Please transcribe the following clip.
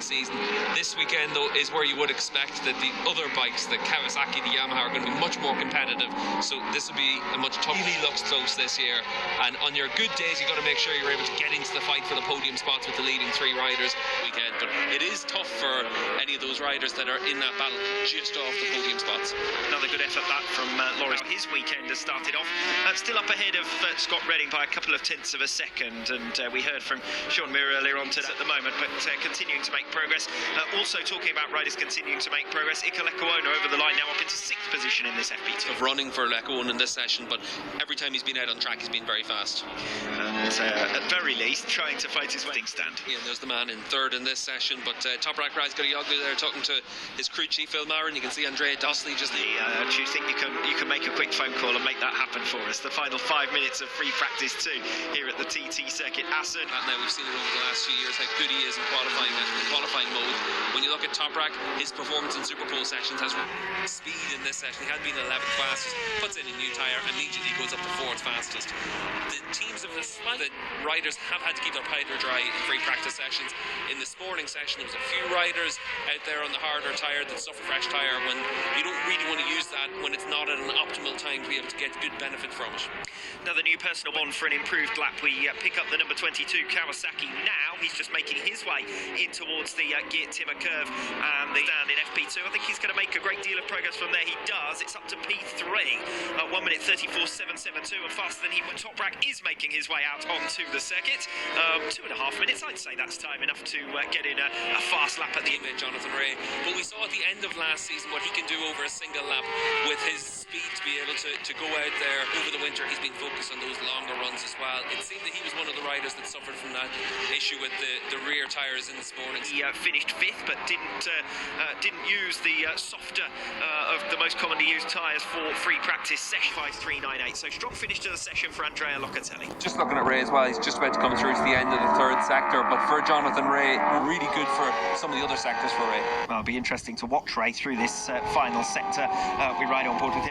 season. This weekend, though, is where you would expect that the other bikes, the Kawasaki, the Yamaha, are going to be much more competitive. So this will be a much tougher. Really looks close this year. And on your good days, you've got to make sure you're able to get into the fight for the podium spots with the leading three riders weekend. But it is tough for any of those riders that are in that battle just off the podium spots. Another good effort that from Loris. His weekend has started off still up ahead of Scott Redding by a couple of tenths of a second, and we heard from Sean Muir earlier on today at the moment, but continuing to make progress. Also talking about riders continuing to make progress, Ika Lekuona over the line now up into 6th position in this FP2. Of running for Lekuona in this session, but every time he's been out on track, he's been very fast. And at very least, trying to fight his way stand. Yeah, and there's the man in 3rd in this session, but Top Rack Rise got a Yoglu there talking to his crew chief Phil Marin. You can see Andrea Dosley just. Do you think you can make a quick phone call and make that happen for us? The final 5 minutes of free practice too here at the TT circuit. Assen. Now we've seen it over the last few years how good he is in qualifying mode. When you look at Top Rack, his performance in Super Pole sessions has speed in this session. He had been 11th fastest, puts in a new tyre, immediately goes up to 4th fastest. The teams of this, the riders have had to keep their powder dry in free practice sessions. In this morning session, there was a few riders out there on the harder tyre that suffer fresh tyre when you don't really want to use that when it's not at an optimal time to be able to get good benefit from it. Another new personal bond for an improved lap. We pick up the number 22 Kawasaki now. He's just making his way in towards the gear timber curve and the stand in FP2. I think he's going to make a great deal of progress from there. He does. It's up to P3 at 1 minute 34.772 and faster than he would. Top Rack is making his way out onto the circuit. 2.5 minutes. I'd say that's time enough to get in a fast lap at the end. Jonathan Ray. But we saw at the end of last season what he can do over a single lap with his speed to be able to go out there over the winter. He's been focused on those longer runs as well. It seemed that he was one of the riders that suffered from that issue with the rear tyres in this morning. He finished 5th, but didn't use the softer of the most commonly used tyres for free practice session. 5.398. So strong finish to the session for Andrea Locatelli. Just looking at Ray as well, he's just about to come through to the end of the 3rd sector, but for Jonathan Ray, really good for some of the other sectors for Ray. Well, it'll be interesting to watch Ray through this final sector. We ride on board with him.